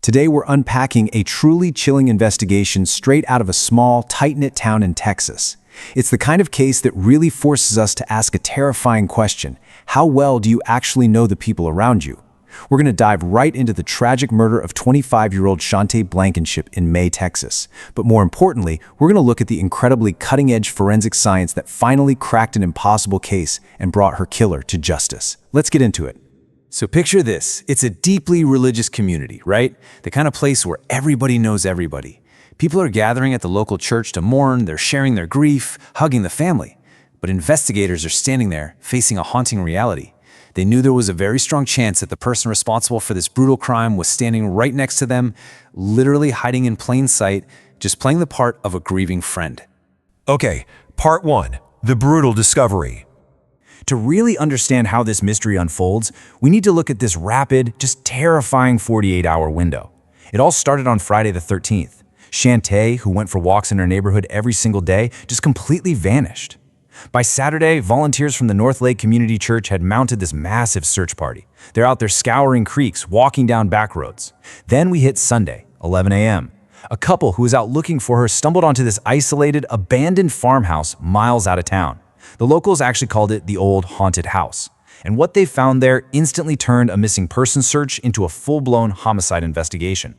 Today we're unpacking a truly chilling investigation straight out of a small, tight-knit town in Texas. It's the kind of case that really forces us to ask a terrifying question. How well do you actually know the people around you? We're going to dive right into the tragic murder of 25-year-old Shante Blankenship in May, Texas. But more importantly, we're going to look at the incredibly cutting-edge forensic science that finally cracked an impossible case and brought her killer to justice. Let's get into it. So picture this. It's a deeply religious community, right? The kind of place where everybody knows everybody. People are gathering at the local church to mourn, they're sharing their grief, hugging the family. But investigators are standing there, facing a haunting reality. They knew there was a very strong chance that the person responsible for this brutal crime was standing right next to them, literally hiding in plain sight, just playing the part of a grieving friend. Okay, part 1, the brutal discovery. To really understand how this mystery unfolds, we need to look at this rapid, just terrifying 48-hour window. It all started on Friday the 13th. Shante, who went for walks in her neighborhood every single day, just completely vanished. By Saturday, volunteers from the North Lake Community Church had mounted this massive search party. They're out there scouring creeks, walking down back roads. Then we hit Sunday, 11 a.m. A couple who was out looking for her stumbled onto this isolated, abandoned farmhouse miles out of town. The locals actually called it the Old Haunted House. And what they found there instantly turned a missing person search into a full-blown homicide investigation.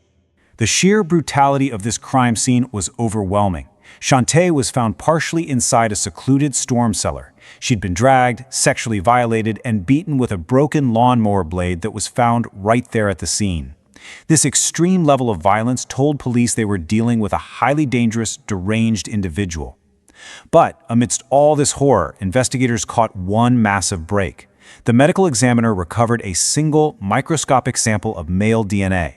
The sheer brutality of this crime scene was overwhelming. Shante was found partially inside a secluded storm cellar. She'd been dragged, sexually violated, and beaten with a broken lawnmower blade that was found right there at the scene. This extreme level of violence told police they were dealing with a highly dangerous, deranged individual. But amidst all this horror, investigators caught one massive break. The medical examiner recovered a single microscopic sample of male DNA.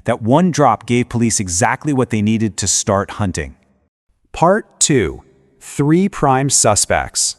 That one drop gave police exactly what they needed to start hunting. Part 2. 3 prime suspects.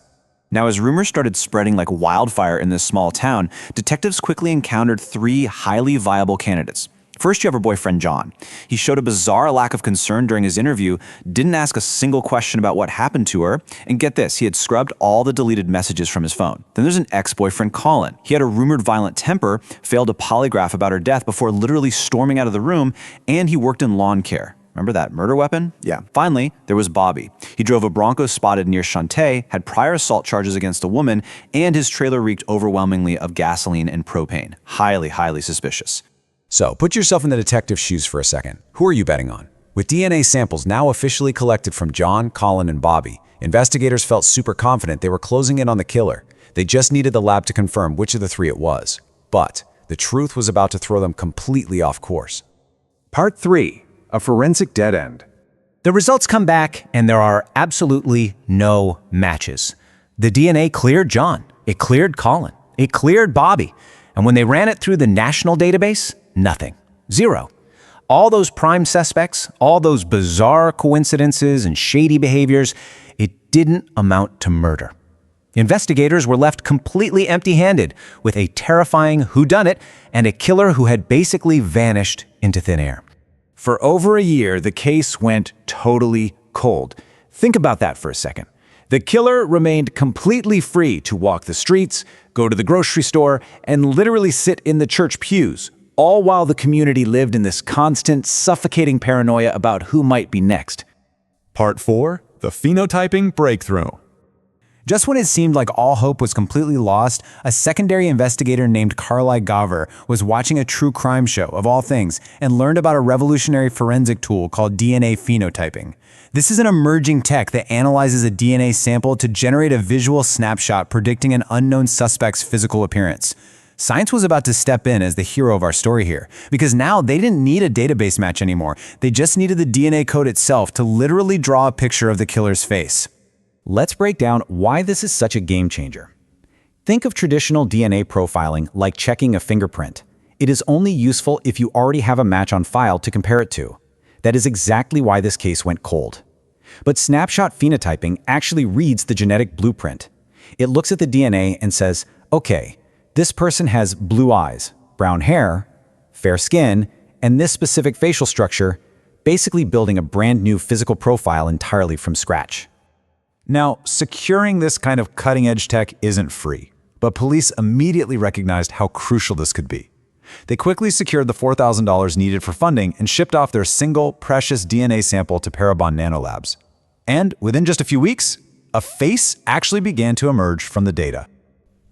Now, as rumors started spreading like wildfire in this small town, detectives quickly encountered 3 highly viable candidates. First, you have her boyfriend, John. He showed a bizarre lack of concern during his interview, didn't ask a single question about what happened to her, and get this, he had scrubbed all the deleted messages from his phone. Then there's an ex-boyfriend, Colin. He had a rumored violent temper, failed a polygraph about her death before literally storming out of the room, and he worked in lawn care. Remember that murder weapon? Yeah. Finally, there was Bobby. He drove a Bronco spotted near Shante, had prior assault charges against a woman, and his trailer reeked overwhelmingly of gasoline and propane. Highly, highly suspicious. So, put yourself in the detective's shoes for a second. Who are you betting on? With DNA samples now officially collected from John, Colin, and Bobby, investigators felt super confident they were closing in on the killer. They just needed the lab to confirm which of the 3 it was. But the truth was about to throw them completely off course. Part 3, a forensic dead end. The results come back, and there are absolutely no matches. The DNA cleared John. It cleared Colin. It cleared Bobby. And when they ran it through the national database, nothing. 0. All those prime suspects, all those bizarre coincidences and shady behaviors, it didn't amount to murder. Investigators were left completely empty-handed with a terrifying whodunit and a killer who had basically vanished into thin air. For over a year, the case went totally cold. Think about that for a second. The killer remained completely free to walk the streets, go to the grocery store, and literally sit in the church pews, all while the community lived in this constant, suffocating paranoia about who might be next. Part 4, the phenotyping breakthrough. Just when it seemed like all hope was completely lost, a secondary investigator named Carly Gover was watching a true crime show, of all things, and learned about a revolutionary forensic tool called DNA phenotyping. This is an emerging tech that analyzes a DNA sample to generate a visual snapshot predicting an unknown suspect's physical appearance. Science was about to step in as the hero of our story here, because now they didn't need a database match anymore. They just needed the DNA code itself to literally draw a picture of the killer's face. Let's break down why this is such a game changer. Think of traditional DNA profiling like checking a fingerprint. It is only useful if you already have a match on file to compare it to. That is exactly why this case went cold. But snapshot phenotyping actually reads the genetic blueprint. It looks at the DNA and says, okay, this person has blue eyes, brown hair, fair skin, and this specific facial structure, basically building a brand new physical profile entirely from scratch. Now, securing this kind of cutting-edge tech isn't free, but police immediately recognized how crucial this could be. They quickly secured the $4,000 needed for funding and shipped off their single, precious DNA sample to Parabon Nanolabs. And within just a few weeks, a face actually began to emerge from the data.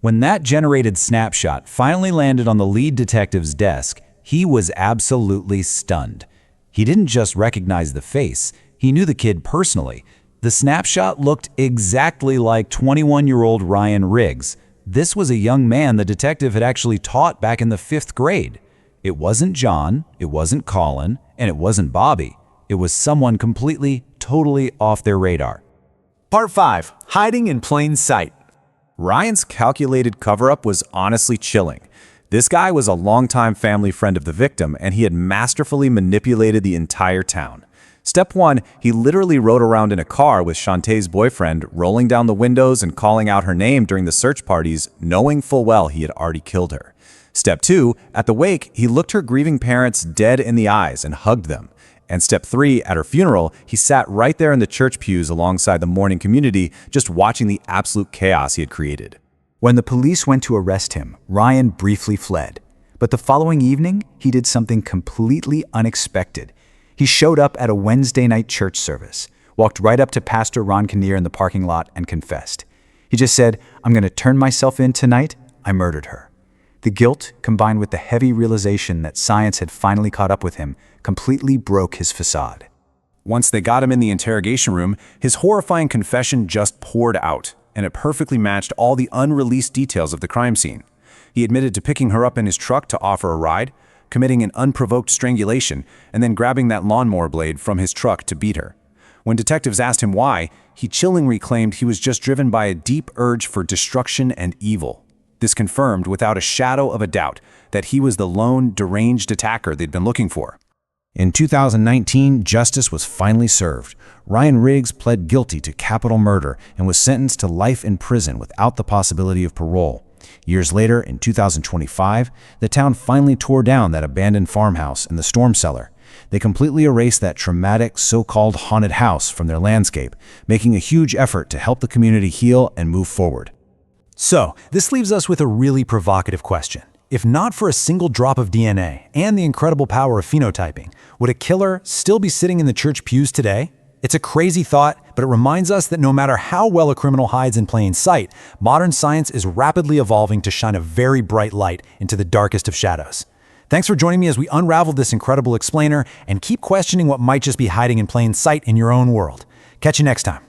When that generated snapshot finally landed on the lead detective's desk, he was absolutely stunned. He didn't just recognize the face, he knew the kid personally. The snapshot looked exactly like 21-year-old Ryan Riggs. This was a young man the detective had actually taught back in the 5th grade. It wasn't John, it wasn't Colin, and it wasn't Bobby. It was someone completely, totally off their radar. Part 5. Hiding in plain sight. Ryan's calculated cover-up was honestly chilling. This guy was a longtime family friend of the victim, and he had masterfully manipulated the entire town. Step 1, he literally rode around in a car with Shantae's boyfriend, rolling down the windows and calling out her name during the search parties, knowing full well he had already killed her. Step 2, at the wake, he looked her grieving parents dead in the eyes and hugged them. And step 3, at her funeral, he sat right there in the church pews alongside the mourning community, just watching the absolute chaos he had created. When the police went to arrest him, Ryan briefly fled. But the following evening, he did something completely unexpected. He showed up at a Wednesday night church service, walked right up to Pastor Ron Kinnear in the parking lot and confessed. He just said, "I'm going to turn myself in tonight. I murdered her." The guilt, combined with the heavy realization that science had finally caught up with him, completely broke his facade. Once they got him in the interrogation room, his horrifying confession just poured out, and it perfectly matched all the unreleased details of the crime scene. He admitted to picking her up in his truck to offer a ride, committing an unprovoked strangulation, and then grabbing that lawnmower blade from his truck to beat her. When detectives asked him why, he chillingly claimed he was just driven by a deep urge for destruction and evil. This confirmed, without a shadow of a doubt, that he was the lone, deranged attacker they'd been looking for. In 2019, justice was finally served. Ryan Riggs pled guilty to capital murder and was sentenced to life in prison without the possibility of parole. Years later, in 2025, the town finally tore down that abandoned farmhouse and the storm cellar. They completely erased that traumatic, so-called haunted house from their landscape, making a huge effort to help the community heal and move forward. So, this leaves us with a really provocative question. If not for a single drop of DNA and the incredible power of phenotyping, would a killer still be sitting in the church pews today? It's a crazy thought, but it reminds us that no matter how well a criminal hides in plain sight, modern science is rapidly evolving to shine a very bright light into the darkest of shadows. Thanks for joining me as we unravel this incredible explainer and keep questioning what might just be hiding in plain sight in your own world. Catch you next time.